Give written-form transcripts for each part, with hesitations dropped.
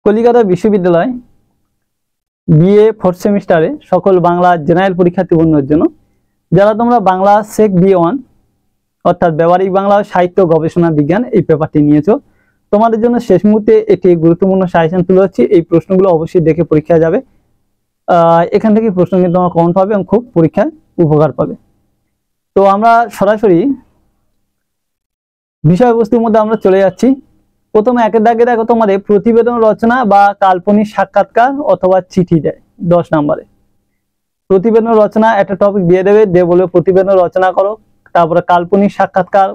কলিকাতা বিশ্ববিদ্যালয় BA 4th সেমিস্টারে সকল বাংলা জেনারেল পরীক্ষার্থী বন্ধুদের জন্য যারা তোমরা বাংলা সেক B1 অর্থাৎ ব্যবহারিক বাংলা সাহিত্য গবেষণা বিজ্ঞান এই পেপারটি নিয়েছো, তোমাদের জন্য শেষ মুহূর্তে একটি গুরুত্বপূর্ণ সাজেশন তুলে ধরছি। এই প্রশ্নগুলো অবশ্যই দেখে পরীক্ষা যাবে। এখান থেকে প্রশ্ন কিন্তু তোমরা কমন পাবে এবং খুব পরীক্ষায় উপকার পাবে। তো আমরা সরাসরি বিষয়বস্তুর মধ্যে আমরা চলে যাচ্ছি। প্রথমে একের দাগে দেখো তোমাদের প্রতিবেদন রচনা বা কাল্পনিক সাক্ষাৎকার অথবা চিঠি দেয় 10 নম্বরে। প্রতিবেদন রচনা একটা টপিক দিয়ে দেবে, দিয়ে বলবে প্রতিবেদন রচনা করো। তারপরে কাল্পনিক সাক্ষাৎকার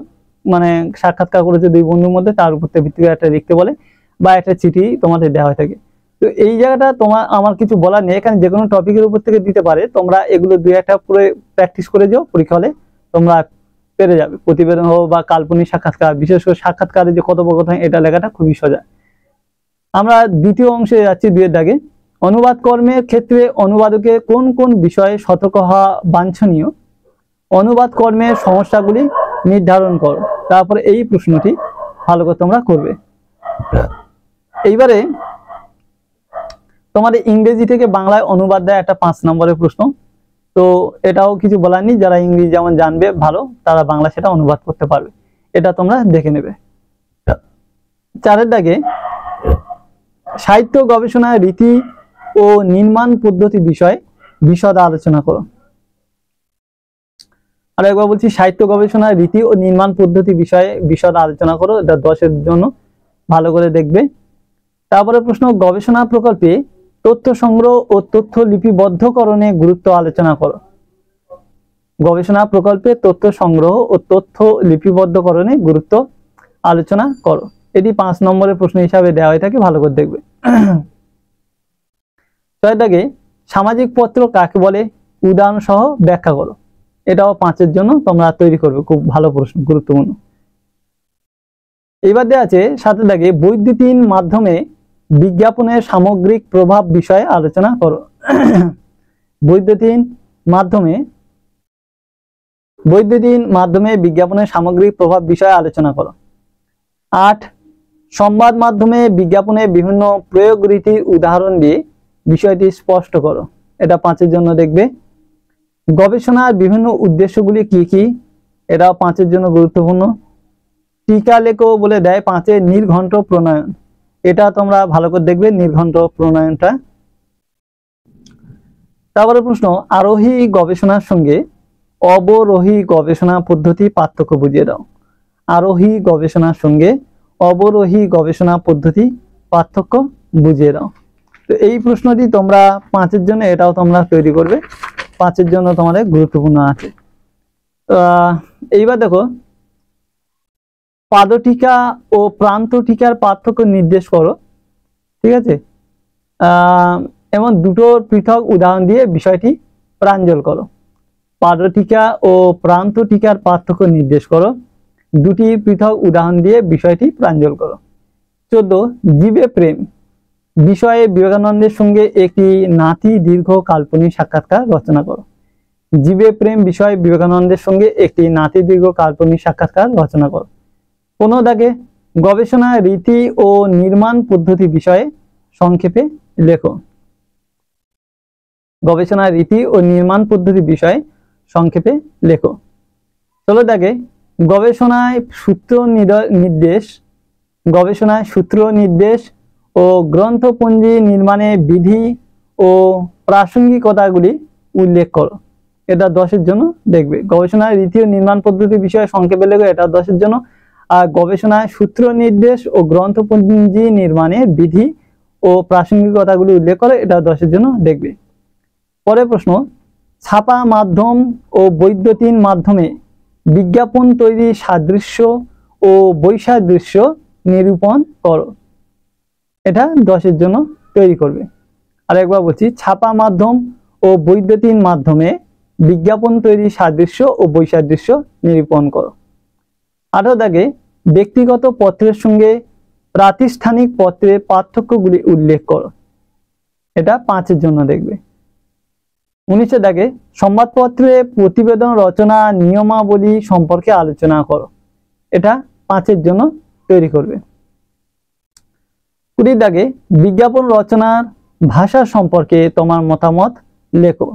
মানে সাক্ষাৎকার করেছে দুই বন্ধুর মধ্যে, তার উপর ভিত্তি করে একটা লিখতে বলে বা একটা চিঠি তোমাদের দেওয়া হয়ে থাকে। তো এই জায়গাটা তোমার আমার কিছু বলার নেই, এখানে যে কোনো টপিকের উপর থেকে দিতে পারে। তোমরা এগুলো দুই একটা পুরো প্র্যাকটিস করে যাও, পরীক্ষা হলে তোমরা পেরে যাবে। প্রতিবেদন হোক বা কাল্পনিক সাক্ষাৎকার, বিশেষ করে সাক্ষাৎকারে যে কথোপকথন এটা লেখাটা খুবই সোজা। আমরা দ্বিতীয় অংশে যাচ্ছি 2 দাগে। অনুবাদ কর্মের ক্ষেত্রে অনুবাদকে কোন কোন বিষয়ে সতর্ক হওয়া বাঞ্ছনীয়, অনুবাদ কর্মের সমস্যাগুলি নির্ধারণ করো। তারপরে এই প্রশ্নটি ভালো করে তোমরা করবে। এইবারে তোমাদের ইংরেজি থেকে বাংলায় অনুবাদ দেয় একটা 5 নম্বরের প্রশ্ন। তো এটাও কিছু বলার নেই, যারা ইংরেজি যেমন জানবে ভালো তারা বাংলা সেটা অনুবাদ করতে পারবে, এটা তোমরা দেখে নেবে। 4 দাগে সাহিত্য গবেষণার রীতি ও নির্মাণ পদ্ধতি বিষয়ে বিশদ আলোচনা করো। আর একবার বলছি, সাহিত্য গবেষণার রীতি ও নির্মাণ পদ্ধতি বিষয়ে বিশদ আলোচনা করো। এটা 10-এর জন্য ভালো করে দেখবে। তারপরে প্রশ্ন, গবেষণা প্রকল্পে তথ্য সংগ্রহ ও তথ্য লিপিবদ্ধকরণে গুরুত্ব আলোচনা করো। গবেষণা প্রকল্পে তথ্য সংগ্রহ ও তথ্য লিপিবদ্ধকরণে গুরুত্ব আলোচনা করো। এটি 5 নম্বরের প্রশ্ন হিসাবে দেওয়া হয়ে থাকে, ভালো করে দেখবে। 6 দাগে সামাজিক পত্র কাকে বলে, উদাহরণ সহ ব্যাখ্যা করো। এটাও 5-এর জন্য তোমরা তৈরি করবে, খুব ভালো প্রশ্ন, গুরুত্বপূর্ণ। এবার দেওয়া আছে 7 দাগে বৈদ্যুতিন মাধ্যমে বিজ্ঞাপনের সামগ্রিক প্রভাব বিষয়ে আলোচনা করো। বৈদ্যুতিন মাধ্যমে বিজ্ঞাপনের সামগ্রিক প্রভাব বিষয়ে আলোচনা করো। 8 সংবাদ মাধ্যমে বিজ্ঞাপনের বিভিন্ন প্রয়োগ রীতির উদাহরণ দিয়ে বিষয়টি স্পষ্ট করো। এটা 5-এর জন্য দেখবে। গবেষণার বিভিন্ন উদ্দেশ্যগুলি কি কি, এটাও 5-এর জন্য গুরুত্বপূর্ণ। টিকা লেখো বলে দেয় 5-এ নির্ঘণ্ট প্রণয়ন, এটা তোমরা ভালো করে দেখবে, নির্ঘণ্ট প্রণয়নটা। তারপরে প্রশ্ন, আরোহী গবেষণার সঙ্গে অবরোহী গবেষণা পদ্ধতি পার্থক্য বুঝিয়ে দাও। আরোহী গবেষণার সঙ্গে অবরোহী গবেষণা পদ্ধতি পার্থক্য বুঝিয়ে দাও। তো এই প্রশ্নটি তোমরা 5-এর জন্য এটাও তোমরা তৈরি করবে, 5-এর জন্য তোমাদের গুরুত্বপূর্ণ আছে। এইবার দেখো, পাদটিকা ও প্রান্ত টিকার পার্থক্য নির্দেশ করো। ঠিক আছে, এমন দুটো পৃথক উদাহরণ দিয়ে বিষয়টি প্রাঞ্জল করো। পাদটিকা ও প্রান্ত টিকার পার্থক্য নির্দেশ করো, দুটি পৃথক উদাহরণ দিয়ে বিষয়টি প্রাঞ্জল করো। 14 জীবে প্রেম বিষয়ে বিবেকানন্দের সঙ্গে একটি নাতি দীর্ঘ কাল্পনিক সাক্ষাৎকার রচনা করো। জীবে প্রেম বিষয়ে বিবেকানন্দের সঙ্গে একটি নাতি দীর্ঘ কাল্পনিক সাক্ষাৎকার রচনা করো। 15 দাগে গবেষণা রীতি ও নির্মাণ পদ্ধতি বিষয়ে সংক্ষেপে লেখো। গবেষণা রীতি ও নির্মাণ পদ্ধতি বিষয়ে সংক্ষেপে লেখো। 16 দাগে গবেষণায় সূত্র নির্দেশ ও গ্রন্থপঞ্জি নির্মাণে বিধি ও প্রাসঙ্গিকতাগুলি উল্লেখ করো। এটা 10-এর জন্য দেখবে। গবেষণায় রীতি ও নির্মাণ পদ্ধতি বিষয়ে সংক্ষেপে লেখো, এটা 10-এর জন্য। আর গবেষণায় সূত্র নির্দেশ ও গ্রন্থপঞ্জি নির্মাণে বিধি ও প্রাসঙ্গিকতাগুলি উল্লেখ করো, এটা 10-এর জন্য দেখবে। পরের প্রশ্ন, ছাপা মাধ্যম ও বৈদ্যুতিন মাধ্যমে বিজ্ঞাপন তৈরি সাদৃশ্য ও বৈসাদৃশ্য নিরূপণ করো। এটা 10-এর জন্য তৈরি করবে। আর একবার বলছি, ছাপা মাধ্যম ও বৈদ্যুতিন মাধ্যমে বিজ্ঞাপন তৈরি সাদৃশ্য ও বৈসাদৃশ্য নিরূপণ করো। 18 দাগে ব্যক্তিগত পত্রের সঙ্গে প্রাতিষ্ঠানিক পত্রের পার্থক্যগুলি উল্লেখ করো। এটা 5-এর জন্য দেখবে। 19 দাগে সংবাদপত্রে প্রতিবেদন রচনা নিয়মাবলী সম্পর্কে আলোচনা করো। এটা 5-এর জন্য তৈরি করবে। 20 দাগে বিজ্ঞাপন রচনার ভাষা সম্পর্কে তোমার মতামত লেখো,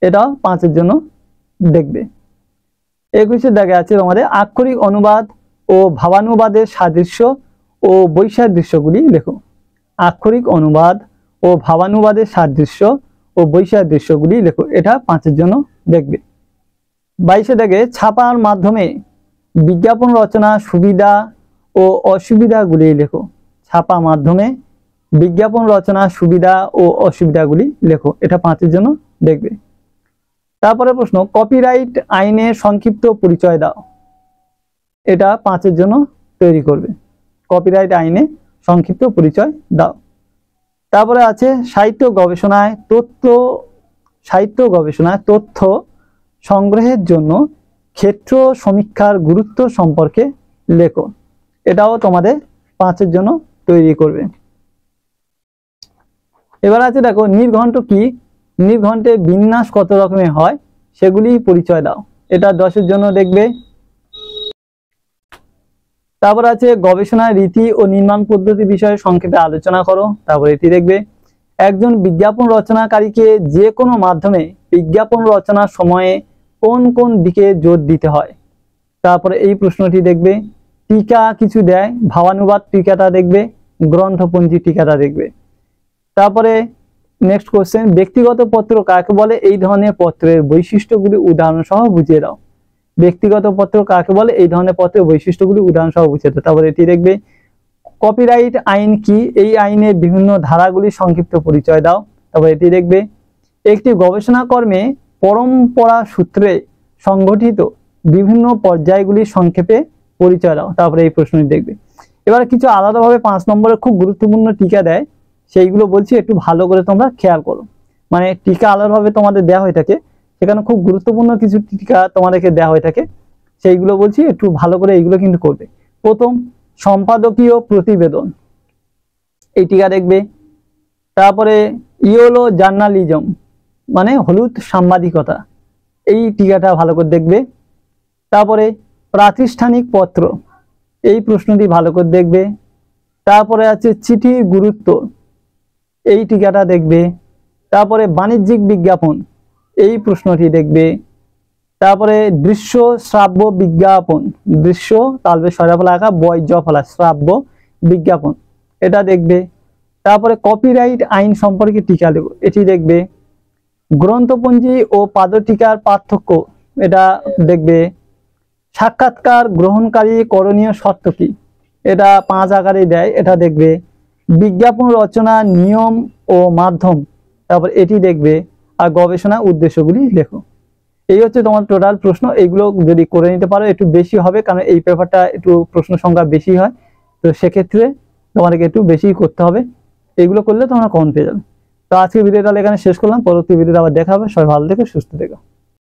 এটা 5 জন্য দেখবে। 21 দাগে আছে তোমাদের আক্ষরিক অনুবাদ ও ভাবানুবাদের সাদৃশ্য ও বৈসাদৃশ্যগুলি লেখো। আক্ষরিক অনুবাদ ও ভাবানুবাদের সাদৃশ্য ও বৈসাদৃশ্যগুলি লেখো, এটা 5 জন্য দেখবে। 22 দাগে ছাপার মাধ্যমে বিজ্ঞাপন রচনা সুবিধা ও অসুবিধাগুলি লেখো। ছাপা মাধ্যমে বিজ্ঞাপন রচনা সুবিধা ও অসুবিধাগুলি লেখো, এটা 5 জন্য দেখবে। তারপরে প্রশ্ন, কপিরাইট আইনের সংক্ষিপ্ত পরিচয় দাও, এটা 5 জন্য তৈরি করবে। কপিরাইট আইনে সংক্ষিপ্ত পরিচয় দাও। তারপরে আছে সাহিত্য গবেষণায় তথ্য সংগ্রহের জন্য ক্ষেত্র সমীক্ষার গুরুত্ব সম্পর্কে লেখো, এটাও তোমাদের 5 জন্য তৈরি করবে। এবার আছে দেখো নির্ঘণ্ট কি, নির্ঘণ্টের বিন্যাস কত রকমের হয় সেগুলি পরিচয় দাও, এটা 10 জন্য দেখবে। তারপর আছে গবেষণার রীতি ও নির্মাণ পদ্ধতি বিষয়ে সংক্ষেপে আলোচনা করো, তারপর এটি দেখবে। একজন বিজ্ঞাপন রচনাকারীকে যে কোনো মাধ্যমে বিজ্ঞাপন রচনার সময়ে কোন কোন দিকে জোর দিতে হয়, তারপরে এই প্রশ্নটি দেখবে। টিকা কিছু দেয়, ভাবানুবাদ টিকাটা দেখবে, গ্রন্থপঞ্জি টিকাটা দেখবে। তারপরে নেক্সট কোশ্চেন, ব্যক্তিগত পত্র কাকে বলে, এই ধরনের পত্রের বৈশিষ্ট্যগুলি উদাহরণ সহ বুঝিয়ে দাও। ব্যক্তিগত পত্র কাকে বলে, এই ধরনের পত্রের বৈশিষ্ট্যগুলি উদাহরণ সহ বুঝিয়ে দাও। তারপরে এটি দেখবে। কপিরাইট আইন কি, এই আইনের বিভিন্ন ধারাগুলি সংক্ষিপ্ত পরিচয় দাও, তারপরে এটি দেখবে। একটি গবেষণা কর্মে পরম্পরা সূত্রে সংগঠিত বিভিন্ন পর্যায়গুলি সংক্ষেপে পরিচয় দাও, তারপরে এই প্রশ্নটি দেখবে। এবার কিছু আলাদাভাবে 5 নম্বরে খুব গুরুত্বপূর্ণ টিকা দেয়, সেইগুলো বলছি একটু ভালো করে তোমরা খেয়াল করো। মানে টিকা আলাদাভাবে তোমাদের দেওয়া হয়ে থাকে, সেখানে খুব গুরুত্বপূর্ণ কিছু টিকা তোমাদেরকে দেওয়া হয়ে থাকে, সেইগুলো বলছি একটু ভালো করে এইগুলো কিন্তু করবে। প্রথম, সম্পাদকীয় প্রতিবেদন, এই টিকা দেখবে। তারপরে ইয়েলো জার্নালিজম মানে হলুদ সাংবাদিকতা, এই টিকাটা ভালো করে দেখবে। তারপরে প্রাতিষ্ঠানিক পত্র, এই প্রশ্নটি ভালো করে দেখবে। তারপরে আছে চিঠির গুরুত্ব, এই টিকাটা দেখবে। তারপরে বাণিজ্যিক বিজ্ঞাপন, এই প্রশ্নটি দেখবে। তারপরে দৃশ্য শ্রাব্য বিজ্ঞাপন, দৃশ্য তালবে সরাফলা আঁকা বয় জফলা শ্রাব্য বিজ্ঞাপন, এটা দেখবে। তারপরে কপিরাইট আইন সম্পর্কে টিকা লেখো, এটি দেখবে। গ্রন্থপঞ্জি ও পাদটিকার পার্থক্য, এটা দেখবে। সাক্ষাৎকার গ্রহণকারী করণীয় শর্ত কি, এটা 5 আকারে দেয়, এটা দেখবে। বিজ্ঞাপন রচনা নিয়ম ও মাধ্যম, তারপর এটি দেখবে। আর গবেষণা উদ্দেশ্যগুলি লেখো। এই হচ্ছে তোমার টোটাল প্রশ্ন। এইগুলো যদি করে নিতে পারো একটু বেশি হবে, কারণ এই পেপারটা একটু প্রশ্ন সংখ্যা বেশি হয়, তো সেক্ষেত্রে তোমাদেরকে একটু বেশি করতে হবে। এইগুলো করলে তোমরা কমন পেয়ে যাবে। তো আজকের ভিডিওটা এখানে শেষ করলাম, পরবর্তী ভিডিওটা আবার দেখা হবে। সবাই ভালো থেকো, সুস্থ থেকো।